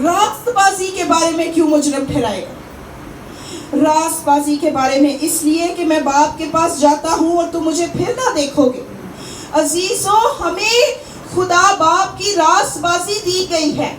راست بازی کے بارے میں کیوں مجرم ٹھہرائے گا؟ راست بازی کے بارے میں اس لیے کہ میں باپ کے پاس جاتا ہوں اور تم مجھے پھر نہ دیکھو گے۔ عزیزو، ہمیں خدا باپ کی راست بازی دی گئی ہے،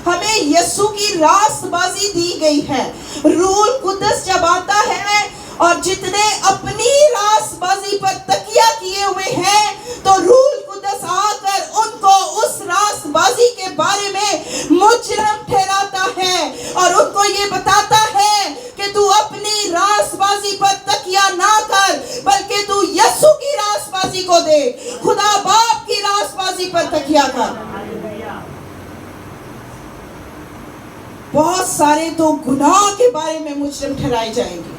ہمیں یسوع کی راست بازی دی گئی ہے۔ روح القدس جب آتا ہے اور جتنے اپنی راست بازی پر تکیہ کیے ہوئے ہیں تو روح القدس آ کر ان کو اس راست بازی کے بارے میں مجرم ٹھہراتا ہے اور ان کو یہ بتاتا ہے کہ تو اپنی راست بازی پر تکیہ نہ کر بلکہ تو یسوع کی راست بازی کو دے، خدا باپ کی راست بازی پر تکیہ کر۔ بہت سارے تو گناہ کے بارے میں مجرم ٹھہرائے جائیں گے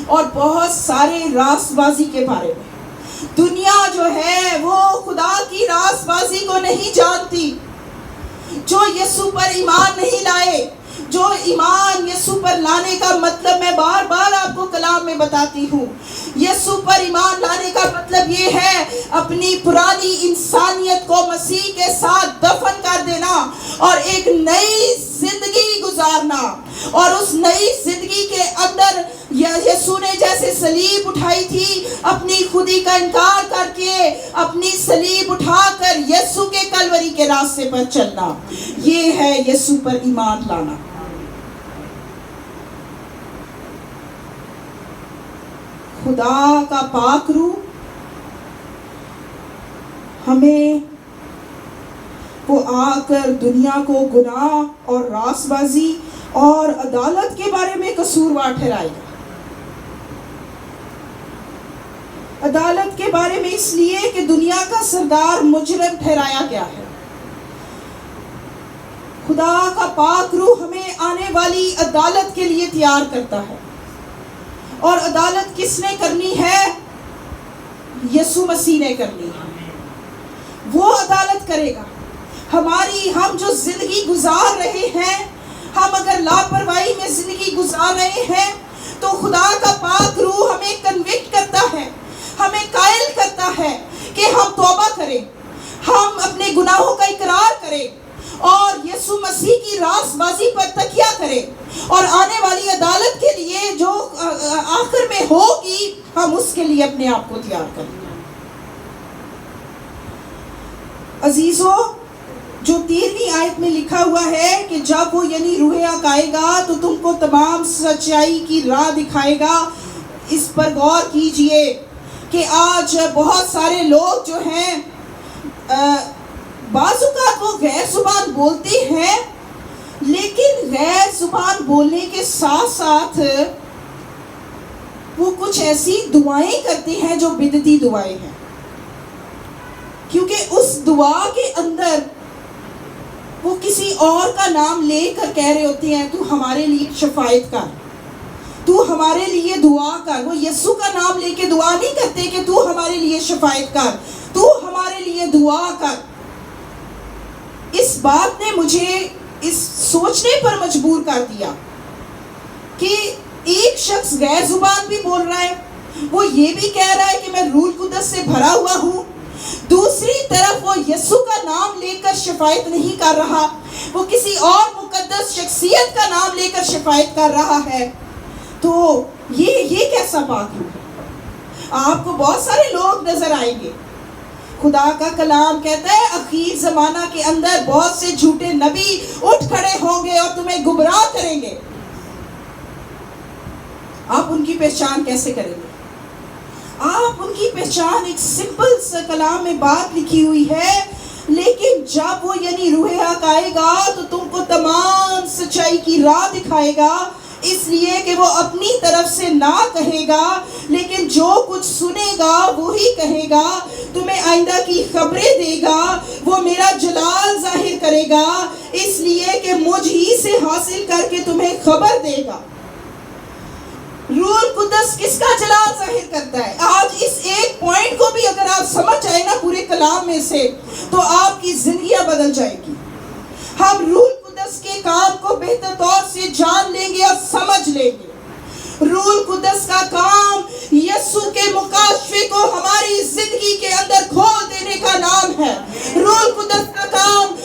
اور بہت سارے راست بازی کے بارے میں۔ دنیا جو ہے وہ خدا کی راست بازی کو نہیں جانتی۔ جو یسوع پر ایمان نہیں لائے، جو ایمان یسوع پر لانے کا مطلب میں بار بار آپ کو کلام میں بتاتی ہوں، یسوع پر ایمان لانے کا مطلب یہ ہے اپنی پرانی انسانیت کو مسیح کے ساتھ دفن کر دینا اور ایک نئی زندگی گزارنا۔ اور اس نئی زندگی کے اندر یسوع نے جیسے صلیب اٹھائی تھی، اپنی خودی کا انکار کر کے اپنی صلیب اٹھا کر یسوع کے کلوری کے راستے پر چلنا، یہ ہے یسوع پر ایمان لانا۔ خدا کا پاک روح ہمیں وہ آ کر دنیا کو گناہ اور راست بازی اور عدالت کے بارے میں قصوروار ٹھہرائے گا۔ عدالت کے بارے میں اس لیے کہ دنیا کا سردار مجرم ٹھہرایا گیا ہے۔ خدا کا پاک روح ہمیں آنے والی عدالت کے لیے تیار کرتا ہے، اور عدالت کس نے کرنی ہے؟ یسوع مسیح نے کرنی ہے۔ وہ عدالت کرے گا۔ ہم جو زندگی گزار رہے ہیں، ہم اگر لاپرواہی میں زندگی گزار رہے ہیں تو خدا کا پاک روح ہمیں کنوکٹ کرتا ہے، ہمیں قائل کرتا ہے کہ ہم توبہ کریں، ہم اپنے گناہوں کا اقرار کریں اور یسوع مسیح کی راست بازی پر تکیہ کریں، اور آنے والی عدالت کے لیے جو آخر میں ہوگی ہم اس کے لیے اپنے آپ کو تیار کریں۔ عزیزو، جو 13ویں آیت میں لکھا ہوا ہے کہ جب وہ یعنی روح حق آئے گا تو تم کو تمام سچائی کی راہ دکھائے گا، اس پر غور کیجئے کہ آج بہت سارے لوگ جو ہیں بعض اوقات وہ غیر زبان بولتے ہیں، لیکن غیر زبان بولنے کے ساتھ ساتھ وہ کچھ ایسی دعائیں کرتے ہیں جو بدعتی دعائیں ہیں، کیونکہ اس دعا کے اندر وہ کسی اور کا نام لے کر کہہ رہے ہوتے ہیں تو ہمارے لیے شفاعت کر، تو ہمارے لیے دعا کر۔ وہ یسوع کا نام لے کے دعا نہیں کرتے کہ تو ہمارے لیے شفاعت کر، تو ہمارے لیے دعا کر۔ اس بات نے مجھے اس سوچنے پر مجبور کر دیا کہ ایک شخص غیر زبان بھی بول رہا ہے، وہ یہ بھی کہہ رہا ہے کہ میں روح القدس سے بھرا ہوا ہوں، دوسری طرف وہ یسوع کا نام لے کر شفاعت نہیں کر رہا، وہ کسی اور مقدس شخصیت کا نام لے کر شفاعت کر رہا ہے۔ تو یہ کیسا پاک روح ہے؟ آپ کو بہت سارے لوگ نظر آئیں گے۔ خدا کا کلام کہتا ہے اخیر زمانہ کے اندر بہت سے جھوٹے نبی اٹھ کھڑے ہوں گے اور تمہیں گمراہ کریں گے۔ آپ ان کی پہچان کیسے کریں گے؟ آپ ان کی پہچان ایک سمپل سا کلام میں بات لکھی ہوئی ہے، لیکن جب وہ یعنی روح حق آئے گا تو تم کو تمام سچائی کی راہ دکھائے گا، اس لیے کہ وہ اپنی طرف سے نہ کہے گا لیکن جو کچھ سنے گا وہی کہے گا، تمہیں آئندہ کی خبریں دے گا، وہ میرا جلال ظاہر کرے گا، اس لیے کہ مجھ ہی سے حاصل کر کے تمہیں خبر دے گا۔ روح القدس کس کا جلال ظاہر کرتا ہے؟ آج اس ایک پوائنٹ کو بھی اگر آپ سمجھ جائیں نا پورے کلام میں سے تو آپ کی زندگیاں بدل جائے گی۔ ہم روح القدس کے کام کو بہتر طور سے جان لیں گے اور سمجھ لیں گے۔ روح القدس کا کام یسوع کے مکاشفے کو ہماری زندگی کے اندر کھول دینے کا نام ہے۔ روح القدس کا کام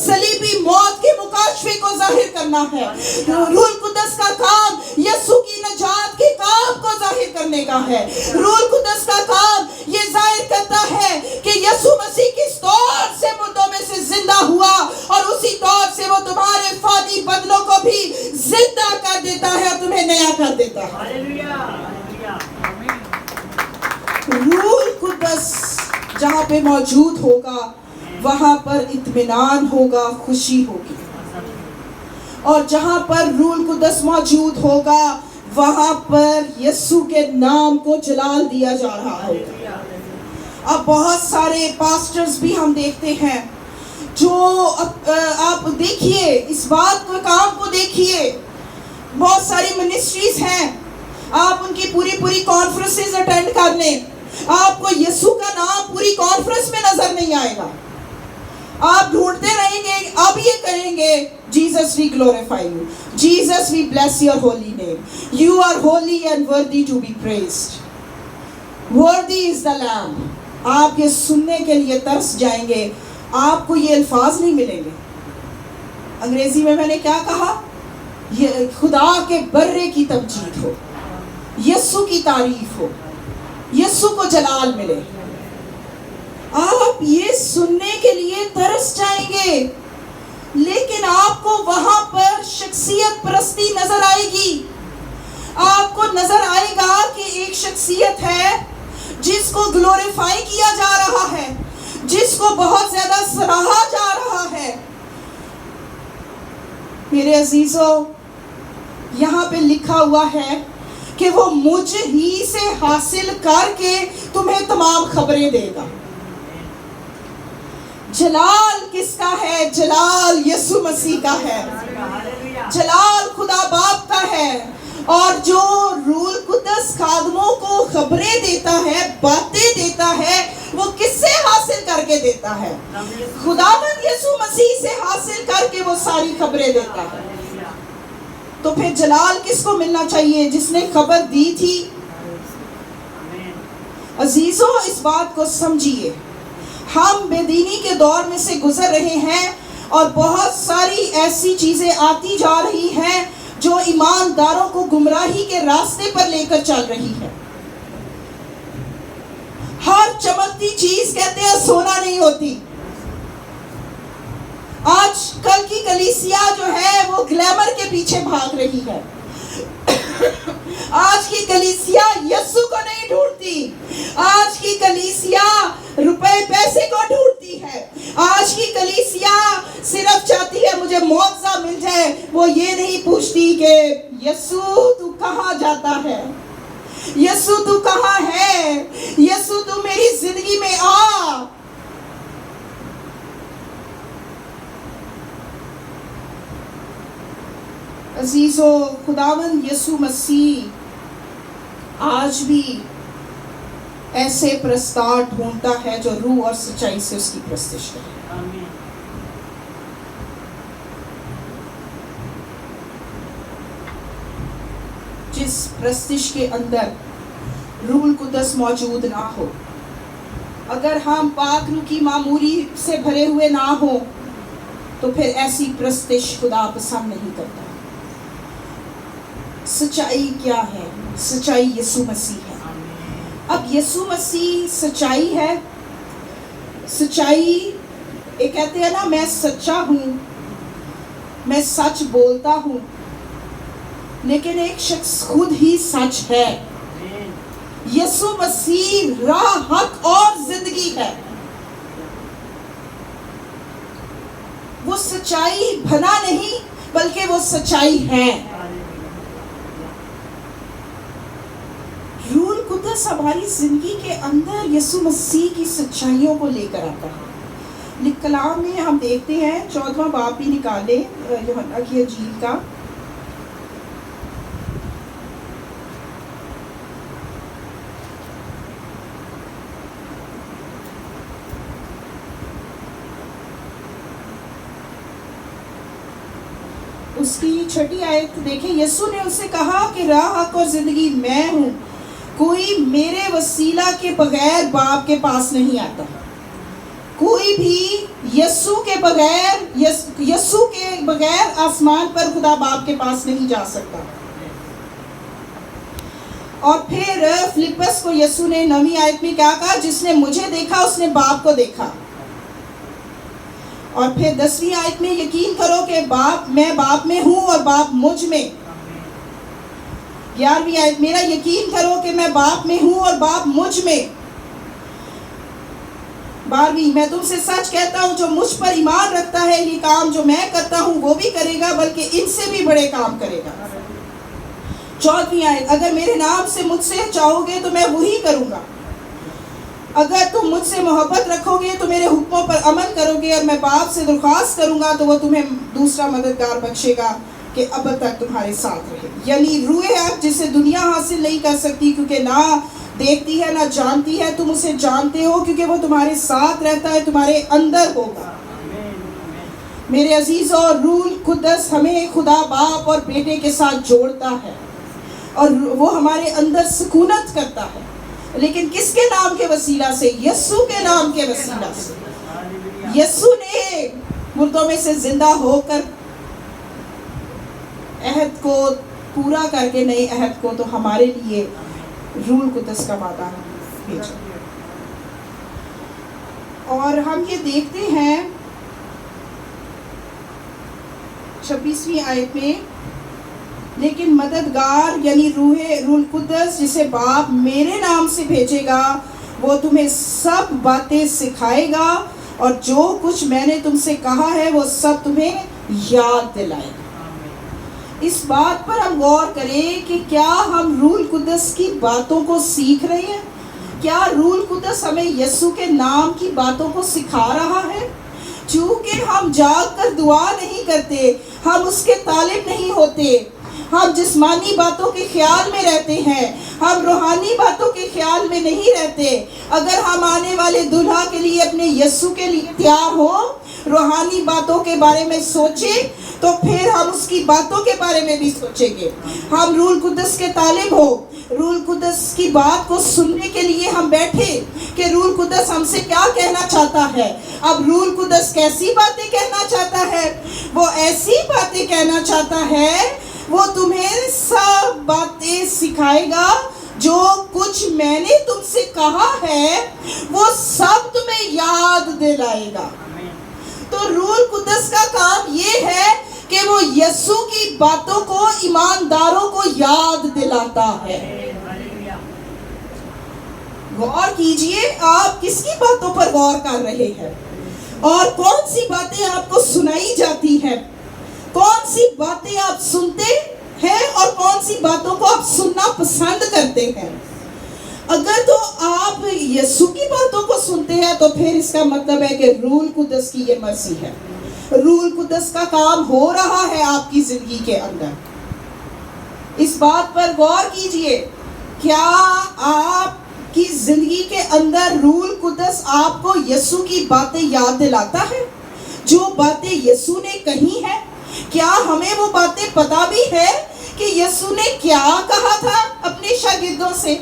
صلیبی موت کے مکاشفے کو ظاہر کرنا ہے. روح القدس کا کام یسوع کی نجات کے کام کو ظاہر کرنے کا ہے. روح القدس کا کام یہ ظاہر کرتا ہے کہ یسوع مسیح کس طور سے مردوں میں سے زندہ ہوا اور اسی طور سے وہ تمہارے فانی بدنوں کو بھی زندہ کر دیتا ہے اور تمہیں نیا کر دیتا ہے. روح القدس جہاں پہ موجود ہوگا وہاں پر اطمینان ہوگا, خوشی ہوگی. اور جہاں پر روح القدس موجود ہوگا وہاں پر یسوع کے نام کو جلال دیا جا رہا ہوگا. اب بہت سارے پاسٹرز بھی ہم دیکھتے ہیں جو آپ دیکھیے اس بات کو, کام کو دیکھیے, بہت ساری منسٹریز ہیں, آپ ان کی پوری کانفرنسز اٹینڈ کر لیں, آپ کو یسوع کا نام پوری کانفرنس میں نظر نہیں آئے گا. آپ ڈھونڈتے رہیں گے, اب یہ کہیں گے Jesus we glorify you, Jesus we bless your holy name, you are holy and worthy to be praised, worthy is the lamb. آپ یہ سننے کے لیے ترس جائیں گے, آپ کو یہ الفاظ نہیں ملیں گے. انگریزی میں نے کیا کہا, یہ خدا کے برے کی تمجید ہو, یسوع کی تعریف ہو, یسوع کو جلال ملے. آپ یہ سننے کے لیے ترس جائیں گے, لیکن آپ کو وہاں پر شخصیت پرستی نظر آئے گی. آپ کو نظر آئے گا کہ ایک شخصیت ہے جس کو گلوریفائی کیا جا رہا ہے, جس کو بہت زیادہ سراہا جا رہا ہے. میرے عزیزو, یہاں پہ لکھا ہوا ہے کہ وہ مجھ ہی سے حاصل کر کے تمہیں تمام خبریں دے گا. جلال کس کا ہے؟ جلال یسوع مسیح کا ہے. جلال خدا باپ کا ہے. اور جو روح القدس خادموں کو خبریں دیتا ہے, باتیں دیتا ہے, وہ کس سے حاصل کر کے دیتا ہے؟ خداوند یسوع مسیح سے حاصل کر کے وہ ساری خبریں دیتا ہے. تو پھر جلال کس کو ملنا چاہیے؟ جس نے خبر دی تھی. عزیزوں, اس بات کو سمجھیے, ہم بے دینی کے دور میں سے گزر رہے ہیں اور بہت ساری ایسی چیزیں آتی جا رہی ہیں جو ایمانداروں کو گمراہی کے راستے پر لے کر چل رہی ہے. ہر چمکتی چیز کہتے ہیں سونا نہیں ہوتی. آج کل کی کلیسیا جو ہے وہ گلیمر کے پیچھے بھاگ رہی ہے. آج کی کلیسیا یسوع کو نہیں ڈھونڈتی. آج کی کلیسیا روپے پیسے کو ڈھونڈتی ہے. آج کی کلیسیا صرف چاہتی ہے مجھے معجزہ مل جائے. وہ یہ نہیں پوچھتی کہ یسوع تو کہاں جاتا ہے, یسوع تو کہاں ہے, یسوع تو میری زندگی میں آ. عزیزو, خداوند یسوع مسیح آج بھی ایسے پرستار ڈھونڈتا ہے جو روح اور سچائی سے اس کی پرستش کرے. جس پرستش کے اندر روح القدس موجود نہ ہو, اگر ہم پاک روح کی معموری سے بھرے ہوئے نہ ہوں, تو پھر ایسی پرستش خدا پسند نہیں کرتا. سچائی کیا ہے؟ سچائی یسوع مسیح ہے. اب یسوع مسیح سچائی ہے. سچائی ایک کہتے ہیں نا, میں سچا ہوں, میں سچ بولتا ہوں, لیکن ایک شخص خود ہی سچ ہے. یسوع مسیح راہ, حق اور زندگی ہے. وہ سچائی بنا نہیں بلکہ وہ سچائی ہے. روح القدس ہماری زندگی کے اندر یسوع مسیح کی سچائیوں کو لے کر آتا ہے. کلام میں ہم دیکھتے ہیں 14واں باب بھی نکالے یوحنا کی انجیل کا. اس کی 6 آیت دیکھیں. یسوع نے اس سے کہا کہ راہ, حق اور زندگی میں ہوں, کوئی میرے وسیلہ کے بغیر باپ کے پاس نہیں آتا. کوئی بھی یسوع کے بغیر آسمان پر خدا باپ کے پاس نہیں جا سکتا. اور پھر فلپس کو یسوع نے 9ویں آیت میں کیا کہا؟ جس نے مجھے دیکھا اس نے باپ کو دیکھا. اور پھر 10ویں آیت میں یقین کرو کہ میں باپ میں ہوں اور باپ مجھ میں. 11ویں آیت میرا یقین کرو کہ میں باپ میں ہوں اور باپ مجھ میں. 12ویں میں تم سے سچ کہتا ہوں جو مجھ پر ایمان رکھتا ہے یہ کام جو میں کرتا ہوں وہ بھی کرے گا بلکہ ان سے بھی بڑے کام کرے گا. 14ویں آیت اگر میرے نام سے مجھ سے چاہو گے تو میں وہی کروں گا. اگر تم مجھ سے محبت رکھو گے تو میرے حکموں پر عمل کرو گے اور میں باپ سے درخواست کروں گا تو وہ تمہیں دوسرا مددگار بخشے گا کہ اب تک تمہارے ساتھ رہے. یعنی روح حق جسے دنیا حاصل نہیں کر سکتی کیونکہ نہ دیکھتی ہے نہ جانتی ہے، تم اسے جانتے ہو کیونکہ وہ تمہارے ساتھ رہتا ہے، تمہارے اندر ہوگا. میرے عزیزو، روح القدس ہمیں خدا باپ اور بیٹے کے ساتھ جوڑتا ہے اور وہ ہمارے اندر سکونت کرتا ہے. لیکن کس کے نام کے وسیلہ سے؟ یسوع کے نام کے وسیلہ سے. یسوع نے مردوں میں سے زندہ ہو کر عہد کو پورا کر کے نئے عہد کو تو ہمارے لیے روح القدس کا وعدہ بھیجا. اور ہم یہ دیکھتے ہیں 26ویں آیت میں، لیکن مددگار یعنی روح القدس جسے باپ میرے نام سے بھیجے گا وہ تمہیں سب باتیں سکھائے گا اور جو کچھ میں نے تم سے کہا ہے وہ سب تمہیں یاد دلائے گا. اس بات پر ہم غور کریں کہ کیا ہم روح القدس کی باتوں کو سیکھ رہے ہیں؟ کیا روح القدس ہمیں یسوع کے نام کی باتوں کو سکھا رہا ہے؟ چونکہ ہم جاگ کر دعا نہیں کرتے، ہم اس کے طالب نہیں ہوتے، ہم جسمانی باتوں کے خیال میں رہتے ہیں، ہم روحانی باتوں کے خیال میں نہیں رہتے. اگر ہم آنے والے دلہا کے لیے اپنے یسوع کے لیے تیار ہو، روحانی باتوں کے بارے میں سوچیں تو پھر ہم اس کی باتوں کے بارے میں بھی سوچیں گے. ہم روح القدس کے طالب ہو، روح القدس کی بات کو سننے کے لیے ہم بیٹھے کہ روح القدس ہم سے کیا کہنا چاہتا ہے. اب روح القدس کیسی باتیں کہنا چاہتا ہے؟ وہ ایسی باتیں کہنا چاہتا ہے، وہ تمہیں سب باتیں سکھائے گا، جو کچھ میں نے تم سے کہا ہے وہ سب تمہیں یاد دلائے گا. تو روح القدس کا کام یہ ہے کہ وہ یسوع کی باتوں کو ایمانداروں کو یاد دلاتا ہے. غور کیجئے آپ کس کی باتوں پر غور کر رہے ہیں اور کون سی باتیں آپ کو سنائی جاتی ہیں، کون سی باتیں آپ سنتے ہیں اور کون سی باتوں کو آپ سننا پسند کرتے ہیں. اگر تو آپ یسوع کی باتوں کو سنتے ہیں تو پھر اس کا مطلب ہے کہ روح القدس کی یہ مرضی ہے، روح القدس کا کام ہو رہا ہے آپ کی زندگی کے اندر. اس بات پر غور کیجئے، کیا آپ کی زندگی کے اندر روح القدس آپ کو یسوع کی باتیں یاد دلاتا ہے؟ جو باتیں یسوع نے کہی ہیں، کیا ہمیں وہ باتیں پتہ بھی ہے کہ یسوع نے کیا کہا تھا اپنے شاگردوں سے؟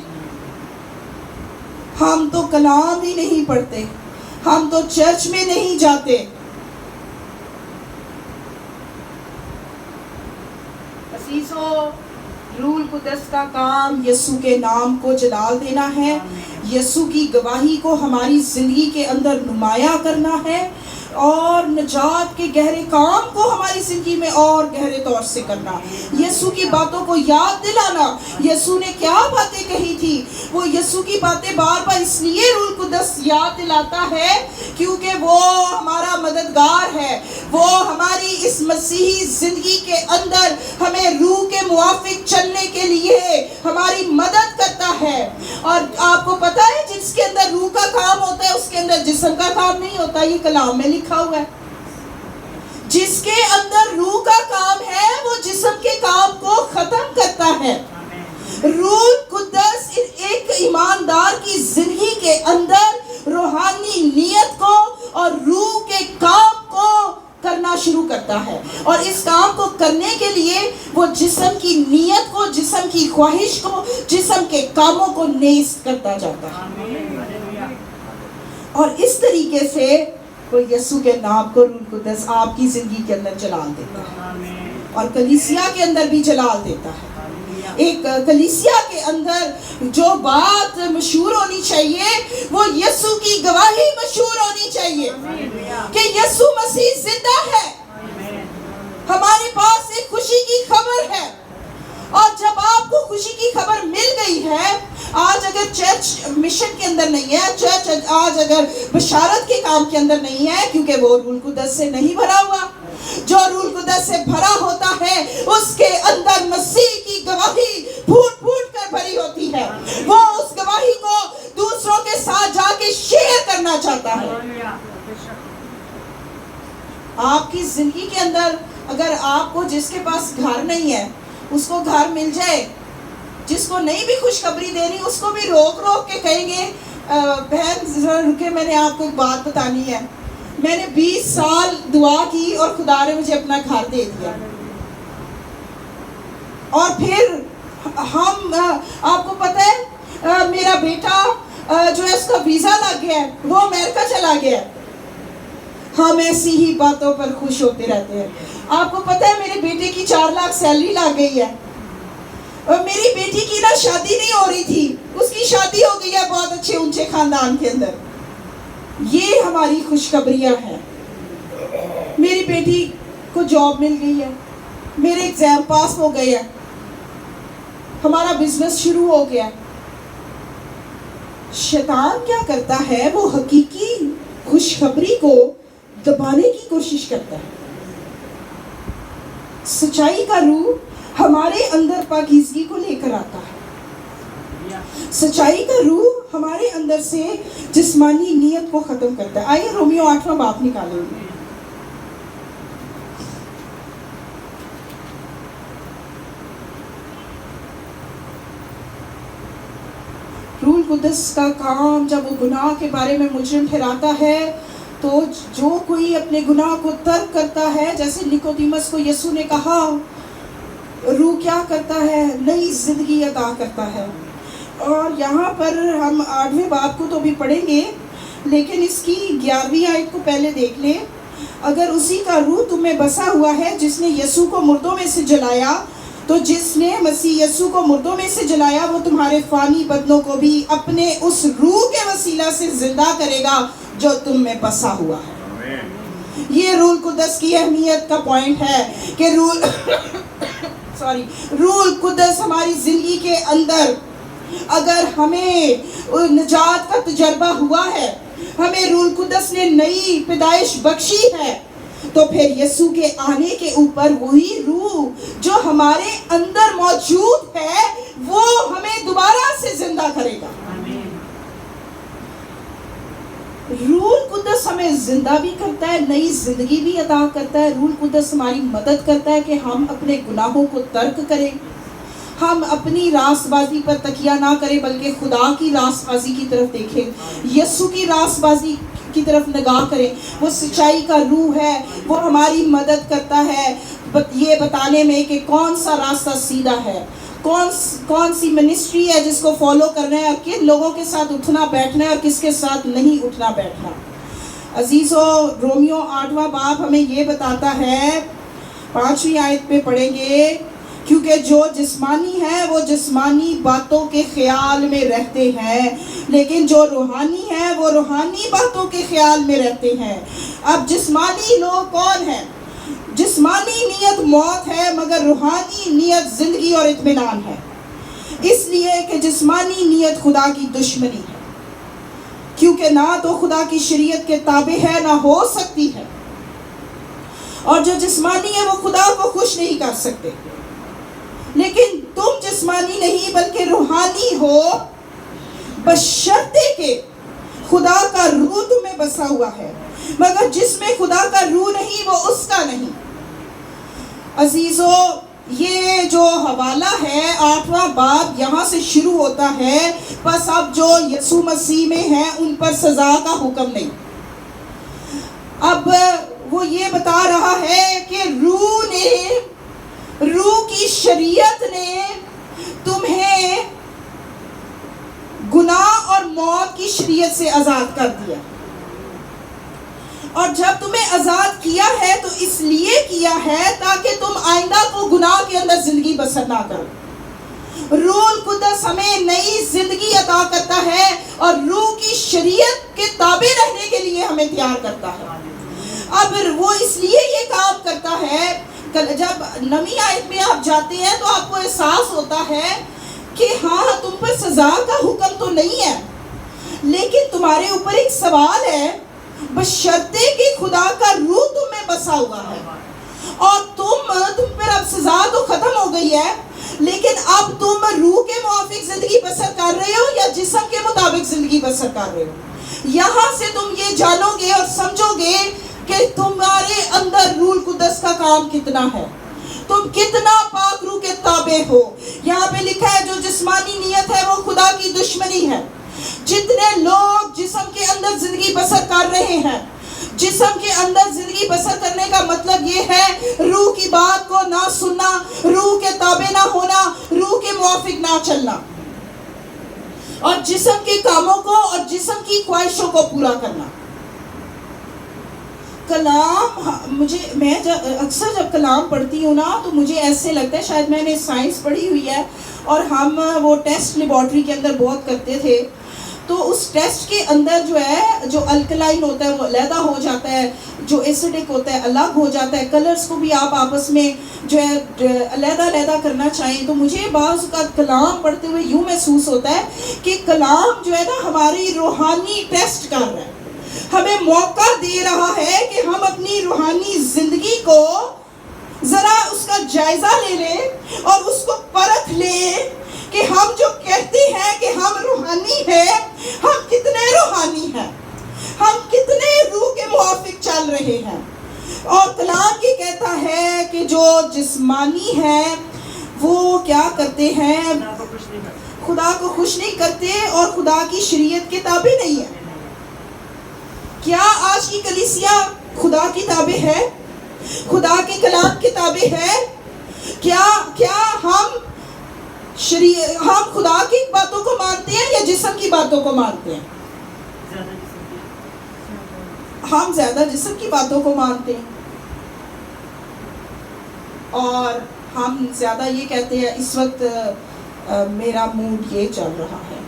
ہم تو کلام ہی نہیں پڑھتے، ہم تو چرچ میں نہیں جاتے. عزیزو، روح القدس کا کام یسوع کے نام کو جلال دینا ہے، یسوع کی گواہی کو ہماری زندگی کے اندر نمایاں کرنا ہے اور نجات کے گہرے کام کو ہماری زندگی میں اور گہرے طور سے کرنا. یسوع کی باتوں کو یاد دلانا. یسوع نے کیا باتیں کہی تھی؟ وہ یسوع کی باتیں بار بار اس لیے روح القدس یاد دلاتا ہے کیونکہ وہ ہمارا مددگار ہے، وہ ہماری اس مسیحی زندگی کے اندر ہمیں روح کے موافق چلنے کے لیے ہماری مدد کرتا ہے. اور آپ کو پتا ہے جس کے اندر روح کا کام ہوتا ہے اس کے اندر جسم کا کام نہیں ہوتا. یہ کلام میں لکھا ہوا ہے. جس کے اندر روح کا کام ہے وہ جسم کے کام کو ختم کرتا ہے. روح القدس ایک ایماندار کی زندگی کے اندر روحانی نیت کو اور روح کے کام کو کرنا شروع کرتا ہے، اور اس کام کو کرنے کے لیے وہ جسم کی نیت کو، جسم کی خواہش کو، جسم کے کاموں کو نیست کرتا جاتا ہے. اور اس طریقے سے وہ یسوع کے نام کو روح القدس آپ کی زندگی کے اندر جلال دیتا ہے اور کلیسیا کے اندر بھی جلال دیتا ہے. ایک کلیسیا کے اندر جو بات مشہور ہونی چاہیے وہ یسوع کی گواہی مشہور ہونی چاہیے کہ یسوع مسیح زندہ ہے. ہمارے پاس ایک خوشی کی خبر ہے، اور جب آپ کو خوشی کی خبر مل گئی ہے، آج اگر چرچ مشن کے اندر نہیں ہے، چرچ آج اگر بشارت کے کام کے اندر نہیں ہے، کیونکہ وہ روح القدس سے نہیں بھرا ہوا. جو روح القدس سے بھرا ہوتا ہے اس کے اندر مسیح کی گواہی پھوٹ پھوٹ کر بھری ہوتی ہے. وہ اس گواہی کو دوسروں کے ساتھ جا کے شیئر کرنا چاہتا ہے. آپ کی زندگی کے اندر اگر آپ کو جس کے پاس گھر نہیں ہے اس کو گھر مل جائے، جس کو نہیں بھی خوشخبری دینی اس کو بھی روک روک کے کہیں گے بہن ذرا رکے، میں نے آپ کو ایک بات بتانی ہے. میں نے 20 سال دعا کی اور خدا نے مجھے اپنا گھر دے دیا. اور پھر ہم آپ کو پتہ ہے میرا بیٹا جو ہے اس کا ویزا لگ گیا ہے، وہ امریکہ چلا گیا ہے. ہم ایسی ہی باتوں پر خوش ہوتے رہتے ہیں. آپ کو پتہ ہے میرے بیٹے کی 4 لاکھ سیلری لگ گئی ہے، اور میری بیٹی کی نا شادی نہیں ہو رہی تھی، اس کی شادی ہو گئی ہے بہت اچھے اونچے خاندان کے اندر. یہ ہماری خوشخبریاں ہیں. میری بیٹی کو جاب مل گئی ہے، میرے ایگزام پاس ہو گئے ہیں، ہمارا بزنس شروع ہو گیا. شیطان کیا کرتا ہے؟ وہ حقیقی خوشخبری کو دبانے کی کوشش کرتا ہے. سچائی کا روح ہمارے اندر پاکیزگی کو لے کر آتا ہے. سچائی کا روح ہمارے اندر سے جسمانی نیت کو ختم کرتا ہے. آئیے رومیو 8واں باب نکالیں گے. روح القدس کا کام جب وہ گناہ کے بارے میں مجرم ٹھہراتا ہے تو جو کوئی اپنے گناہ کو ترک کرتا ہے، جیسے نیکودیمس کو یسوع نے کہا، روح کیا کرتا ہے؟ نئی زندگی عطا کرتا ہے. اور یہاں پر ہم 8ویں باب کو تو بھی پڑھیں گے، لیکن اس کی 11ویں آیت کو پہلے دیکھ لیں. اگر اسی کا روح تم میں بسا ہوا ہے جس نے یسوع کو مردوں میں سے جلایا، تو جس نے مسیح یسوع کو مردوں میں سے جلایا وہ تمہارے فانی بدنوں کو بھی اپنے اس روح کے وسیلہ سے زندہ کرے گا جو تم میں بسا ہوا ہے. یہ روح القدس کی اہمیت کا پوائنٹ ہے کہ روح القدس ہماری زندگی کے اندر، اگر ہمیں نجات کا تجربہ ہوا ہے، ہمیں روح القدس نے نئی پیدائش بخشی ہے، تو پھر یسوع کے آنے کے اوپر وہی روح جو ہمارے اندر موجود ہے وہ ہمیں دوبارہ سے زندہ کرے گا. روح القدس ہمیں زندہ بھی کرتا ہے، نئی زندگی بھی عطا کرتا ہے. روح القدس ہماری مدد کرتا ہے کہ ہم اپنے گناہوں کو ترک کریں، ہم اپنی راست بازی پر تکیہ نہ کریں بلکہ خدا کی راست بازی کی طرف دیکھیں، یسوع کی راست بازی کی طرف نگاہ کریں. وہ سچائی کا روح ہے، وہ ہماری مدد کرتا ہے یہ بتانے میں کہ کون سا راستہ سیدھا ہے، کون سی منسٹری ہے جس کو فالو کرنا ہے، اور کن لوگوں کے ساتھ اٹھنا بیٹھنا ہے اور کس کے ساتھ نہیں اٹھنا بیٹھنا. عزیزو، رومیو 8واں باب ہمیں یہ بتاتا ہے، 5ویں آیت پہ پڑھیں گے، کیونکہ جو جسمانی ہے وہ جسمانی باتوں کے خیال میں رہتے ہیں، لیکن جو روحانی ہے وہ روحانی باتوں کے خیال میں رہتے ہیں. اب جسمانی لوگ کون ہیں؟ جسمانی نیت موت ہے مگر روحانی نیت زندگی اور اطمینان ہے. اس لیے کہ جسمانی نیت خدا کی دشمنی ہے، کیونکہ نہ تو خدا کی شریعت کے تابع ہے نہ ہو سکتی ہے، اور جو جسمانی ہے وہ خدا کو خوش نہیں کر سکتے. لیکن تم جسمانی نہیں بلکہ روحانی ہو، بشرطے کہ خدا کا روح تمہیں بسا ہوا ہے، مگر جس میں خدا کا روح نہیں وہ اس کا نہیں. عزیزو، یہ جو حوالہ ہے 8واں باب یہاں سے شروع ہوتا ہے، بس اب جو یسوع مسیح میں ہیں ان پر سزا کا حکم نہیں. اب وہ یہ بتا رہا ہے کہ روح کی شریعت نے تمہیں گناہ اور موت کی شریعت سے آزاد کر دیا. اور جب تمہیں آزاد کیا ہے تو اس لیے کیا ہے تاکہ تم آئندہ کو گناہ کے اندر زندگی بسر نہ کرو۔ روح القدس ہمیں نئی زندگی عطا کرتا ہے اور روح کی شریعت کے تابع رہنے کے لیے ہمیں تیار کرتا ہے۔ اب وہ اس لیے یہ کام کرتا ہے، جب نویں آیت میں آپ جاتے ہیں تو آپ کو احساس ہوتا ہے کہ ہاں تم پر سزا کا حکم تو نہیں ہے، لیکن تمہارے اوپر ایک سوال ہے، بشرطے کہ خدا کا روح تم میں بسا ہوا ہے، اور تم پر اب سزا تو ختم ہو گئی ہے، لیکن اب تم روح کے موافق زندگی بسر کر رہے ہو یا جسم کے مطابق زندگی بسر کر رہے ہو۔ یہاں سے تم یہ جانو گے اور سمجھو گے کہ تمہارے اندر روح القدس کا کام کتنا ہے، تم کتنا پاک روح کے تابع ہو۔ یہاں پہ لکھا ہے جو جسمانی نیت ہے وہ خدا کی دشمنی ہے۔ جتنے لوگ جسم کے اندر زندگی بسر کر رہے ہیں، جسم کے اندر زندگی بسر کرنے کا مطلب یہ ہے روح کی بات کو نہ سننا، روح کے تابع نہ ہونا، روح کے موافق نہ چلنا، اور جسم کے کاموں کو اور جسم کی خواہشوں کو پورا کرنا۔ کلام میں اکثر جب کلام پڑھتی ہوں نا تو مجھے ایسے لگتا ہے شاید میں نے سائنس پڑھی ہوئی ہے، اور ہم وہ ٹیسٹ لیبارٹری کے اندر بہت کرتے تھے، تو اس ٹیسٹ کے اندر جو ہے جو الکلائن ہوتا ہے وہ علیحدہ ہو جاتا ہے، جو ایسیڈک ہوتا ہے الگ ہو جاتا ہے، کلرز کو بھی آپ آپس میں جو ہے علیحدہ علیحدہ کرنا چاہیں۔ تو مجھے بعض کا کلام پڑھتے ہوئے یوں محسوس ہوتا ہے کہ کلام جو ہے نا ہماری روحانی ٹیسٹ کر رہا ہے، ہمیں موقع دے رہا ہے کہ ہم اپنی روحانی زندگی کو ذرا اس کا جائزہ لے لیں اور اس کو پرکھ لیں کہ ہم جو کہتے ہیں کہ ہم روحانی ہیں، ہم کتنے روحانی ہیں، ہم کتنے روح کے موافق چل رہے ہیں۔ اور کلام یہ کہتا ہے کہ جو جسمانی ہے وہ کیا کرتے ہیں، خدا کو خوش نہیں کرتے اور خدا کی شریعت کے تابع نہیں ہے۔ کیا آج کی کلیسیا خدا کی تابع ہے، خدا کے کلام کے تابع ہے؟ کیا ہم خدا کی باتوں کو مانتے ہیں یا جسم کی باتوں کو مانتے ہیں؟ ہم زیادہ جسم کی باتوں کو مانتے ہیں، اور ہم زیادہ یہ کہتے ہیں اس وقت میرا موڈ یہ چل رہا ہے،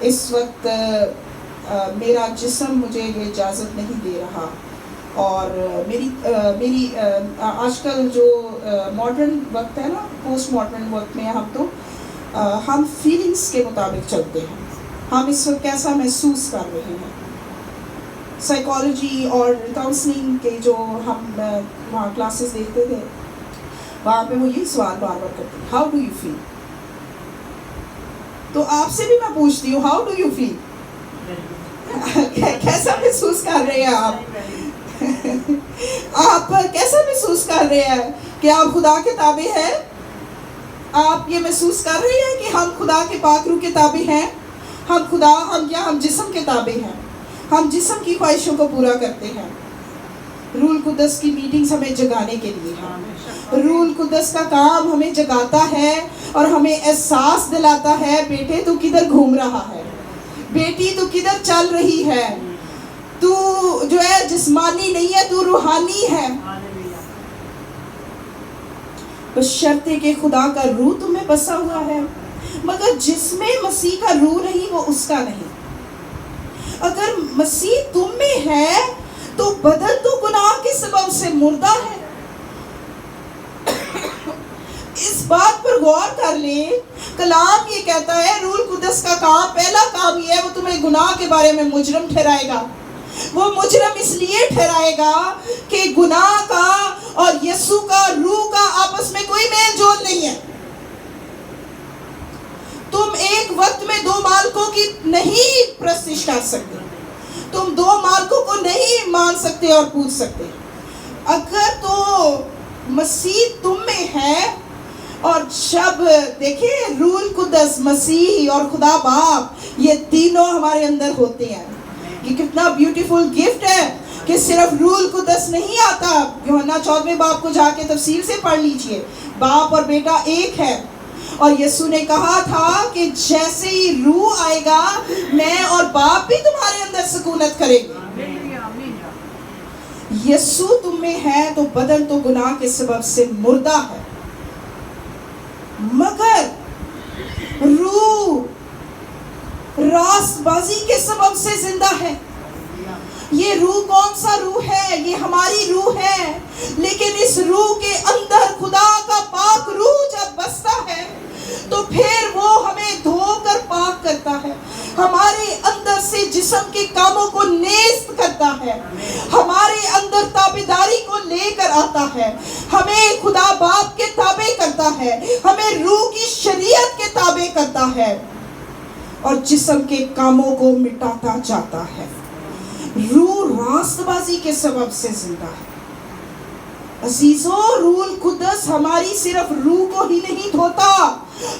اس وقت میرا جسم مجھے یہ اجازت نہیں دے رہا، اور میری آج کل جو ماڈرن وقت ہے نا، پوسٹ ماڈرن وقت میں ہم فیلنگز کے مطابق چلتے ہیں، ہم اس وقت کیسا محسوس کر رہے ہیں۔ سائیکالوجی اور کاؤنسلنگ کے جو ہم وہاں کلاسز دیکھتے تھے، وہاں پہ وہ یہی سوال بار بار کرتے ہیں، ہاؤ ڈو یو فیل؟ تو آپ سے بھی میں پوچھتی ہوں، ہاؤ ڈو یو فیل؟ کیسا محسوس کر رہے ہیں آپ کیسا محسوس کر رہے ہیں کہ آپ خدا کے تابع ہیں؟ آپ یہ محسوس کر رہے ہیں کہ ہم خدا کے پاک روح کے تابع ہیں؟ ہم جسم کے تابع ہیں، ہم جسم کی خواہشوں کو پورا کرتے ہیں۔ روح القدس کی میٹنگز ہمیں جگانے کے لیے ہے، روح القدس کا کام ہمیں جگاتا ہے اور ہمیں احساس دلاتا ہے، بیٹے تو کدھر گھوم رہا ہے، بیٹی تو کدھر چل رہی ہے، تو جو ہے جسمانی نہیں ہے، تو روحانی ہے، بشرطے کہ خدا کا روح تمہیں بسا ہوا ہے۔ مگر جس میں مسیح کا روح نہیں وہ اس کا نہیں۔ اگر مسیح تم میں ہے تو بدن تو گناہ کے سبب سے مردہ ہے۔ اس بات پر غور کر لیں، کلام یہ کہتا ہے روح القدس کا کام، پہلا کام یہ ہے وہ تمہیں گناہ کے بارے میں مجرم ٹھہرائے گا۔ وہ مجرم اس لیے ٹھہرائے گا کہ گناہ کا اور یسوع کا روح کا آپس میں کوئی میل جول نہیں ہے۔ تم ایک وقت میں دو مالکوں کی نہیں پرستش کر سکتے، تم دو مالکوں کو نہیں مان سکتے اور پوچھ سکتے۔ اگر تو مسیح تم میں ہے، اور جب دیکھیں روح القدس، مسیح اور خدا باپ، یہ تینوں ہمارے اندر ہوتے ہیں، یہ کتنا بیوٹیفل گفٹ ہے کہ صرف روح القدس نہیں آتا۔ یوحنا 14 باب کو جا کے تفسیر سے پڑھ لیجئے، باپ اور بیٹا ایک ہے، اور یسوع نے کہا تھا کہ جیسے ہی روح آئے گا میں اور باپ بھی تمہارے اندر سکونت کریں گے۔ یسوع تم میں ہے تو بدن تو گناہ کے سبب سے مردہ ہے، مگر روح راست بازی کے سبب سے زندہ ہے۔ یہ روح کون سا روح ہے؟ یہ ہماری روح ہے، لیکن اس روح کے اندر خدا کا پاک روح جب بستا ہے تو پھر وہ ہمیں دھو کر پاک کرتا ہے، ہمارے اندر سے جسم کے کاموں کو نیست کرتا ہے، ہمارے اندر تابعداری کو لے کر آتا ہے، ہمیں خدا باپ کے تابع کرتا ہے، ہمیں روح کی شریعت کے تابع کرتا ہے اور جسم کے کاموں کو مٹاتا جاتا ہے۔ روح راست بازی کے سبب سے زندہ ہے۔ عزیزو، روح القدس ہماری صرف روح کو ہی نہیں دھوتا،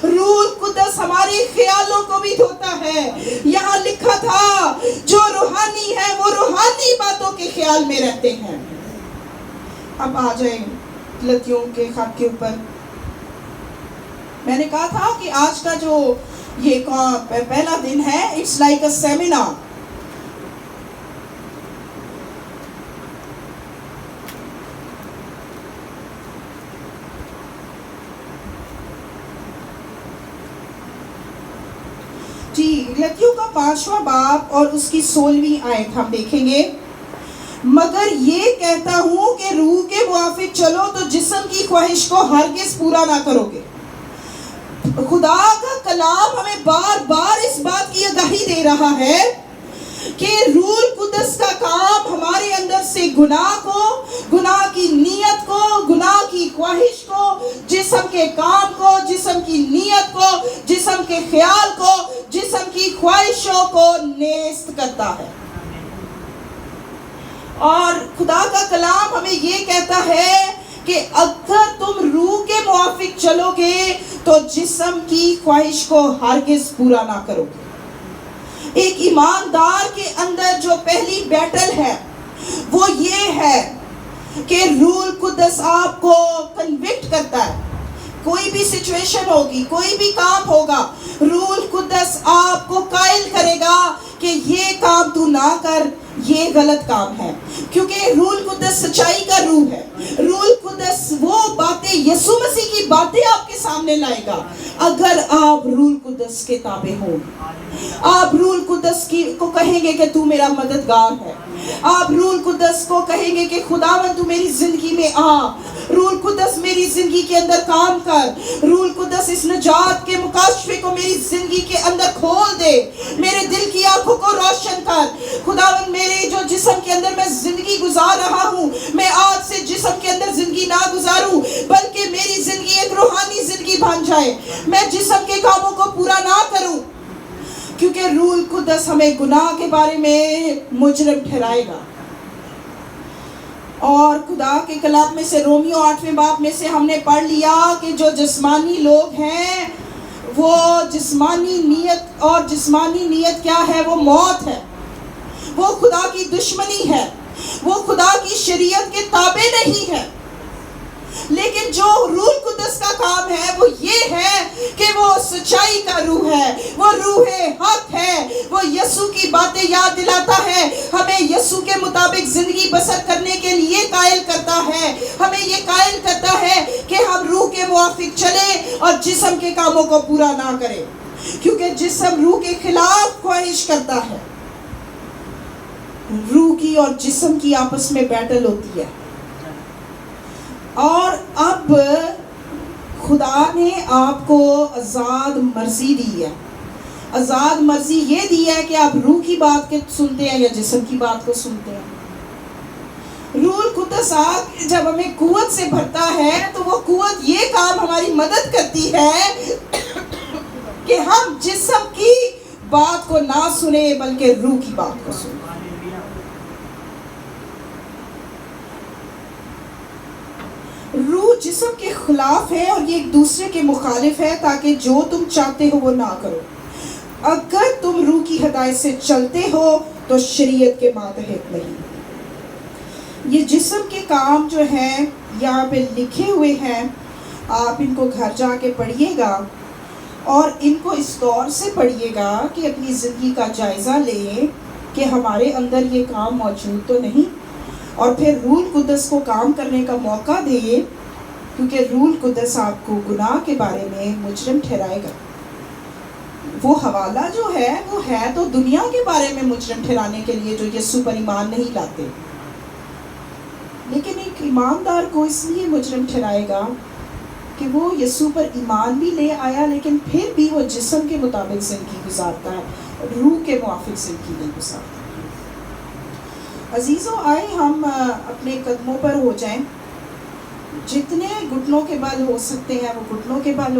روح القدس ہمارے خیالوں کو بھی دھوتا ہے۔ یہاں لکھا تھا جو روحانی ہے وہ روحانی باتوں کے خیال میں رہتے ہیں۔ اب آ جائیں غلطیوں کے خط کے اوپر۔ میں نے کہا تھا کہ آج کا جو یہ پہلا دن ہے، اٹس لائک اے سیمینار۔ غلطیوں کا 5واں باب اور اس کی 16ویں آیت ہم دیکھیں گے۔ مگر یہ کہتا ہوں کہ روح کے موافق چلو تو جسم کی خواہش کو ہرگز پورا نہ کرو گے۔ خدا کا کلام ہمیں بار بار اس بات کی آگاہی دے رہا ہے کہ روح القدس کا کام ہمارے اندر سے گناہ کو، گناہ کی نیت کو، گناہ کی خواہش کو، جسم کے کام کو، جسم کی نیت کو، جسم کے خیال کو، جسم کی خواہشوں کو نیست کرتا ہے۔ اور خدا کا کلام ہمیں یہ کہتا ہے کہ اگر تم روح کے موافق چلو گے تو جسم کی خواہش کو ہرگز پورا نہ کرو گے۔ ایک ایماندار کے اندر جو پہلی بیٹل ہے وہ یہ ہے کہ روح القدس آپ کو کنوکٹ کرتا ہے۔ کوئی بھی سچویشن ہوگی، کوئی بھی کام ہوگا، روح القدس آپ کو قائل کرے گا کہ یہ کام تو نہ کر، یہ غلط کام ہے، کیونکہ روح القدس سچائی کا روح ہے۔ روح القدس وہ باتیں، یسوع مسیح کی باتیں آپ کے سامنے لائے گا اگر آپ روح القدس کے تابع ہوں۔ آپ روح القدس کو کہیں گے کہ تو میرا مددگار ہے، آپ روح القدس کو کہیں گے کہ خداوند تو میری زندگی میں آ، روح القدس میری زندگی کے اندر کام کر، روح القدس اس نجات کے مکاشفے کو میری زندگی کے اندر کھول دے، میرے دل کی آنکھوں کو روشن کر۔ خداوند میرے جو جسم کے اندر میں زندگی گزار رہا ہوں، میں آج سے جسم کے اندر زندگی نہ گزاروں بلکہ میری زندگی ایک روحانی زندگی بن جائے، میں جسم کے کاموں کو پورا نہ کروں، کیونکہ روح القدس ہمیں گناہ کے بارے میں مجرم ٹھہرائے گا۔ اور خدا کے کلام میں سے رومیو 8ویں باب میں سے ہم نے پڑھ لیا کہ جو جسمانی لوگ ہیں وہ جسمانی نیت، اور جسمانی نیت کیا ہے؟ وہ موت ہے، وہ خدا کی دشمنی ہے، وہ خدا کی شریعت کے تابع نہیں ہے۔ لیکن جو روح القدس کا کام ہے وہ یہ ہے کہ وہ سچائی کا روح ہے، وہ روح حق ہے، وہ یسوع کی باتیں یاد دلاتا ہے، ہمیں یسوع کے مطابق زندگی بسر کرنے کے لیے قائل کرتا ہے، ہمیں یہ قائل کرتا ہے کہ ہم روح کے موافق چلیں اور جسم کے کاموں کو پورا نہ کریں، کیونکہ جسم روح کے خلاف خواہش کرتا ہے۔ روح کی اور جسم کی آپس میں بیٹل ہوتی ہے، اور اب خدا نے آپ کو آزاد مرضی دی ہے۔ آزاد مرضی یہ دی ہے کہ آپ روح کی بات کے سنتے ہیں یا جسم کی بات کو سنتے ہیں۔ روح القدس جب ہمیں قوت سے بھرتا ہے تو وہ قوت یہ کام ہماری مدد کرتی ہے کہ ہم جسم کی بات کو نہ سنیں بلکہ روح کی بات کو سنیں۔ روح جسم کے خلاف ہے اور یہ ایک دوسرے کے مخالف ہے تاکہ جو تم چاہتے ہو وہ نہ کرو۔ اگر تم روح کی ہدایت سے چلتے ہو تو شریعت کے ماتحت نہیں۔ یہ جسم کے کام جو ہیں یہاں پہ لکھے ہوئے ہیں، آپ ان کو گھر جا کے پڑھیے گا اور ان کو اس طور سے پڑھیے گا کہ اپنی زندگی کا جائزہ لیں کہ ہمارے اندر یہ کام موجود تو نہیں۔ اور پھر روح القدس کو کام کرنے کا موقع دے، کیونکہ روح القدس آپ کو گناہ کے بارے میں مجرم ٹھہرائے گا۔ وہ حوالہ جو ہے وہ ہے تو دنیا کے بارے میں مجرم ٹھہرانے کے لیے جو یسوع پر ایمان نہیں لاتے، لیکن ایک ایماندار کو اس لیے مجرم ٹھہرائے گا کہ وہ یسوع پر ایمان بھی لے آیا لیکن پھر بھی وہ جسم کے مطابق زندگی گزارتا ہے، روح کے موافق زندگی نہیں گزارتا۔ عزیزوں، آئے ہم اپنے قدموں پر ہو جائیں، جتنے گھٹنوں کے بل ہو سکتے ہیں وہ گھٹنوں کے بل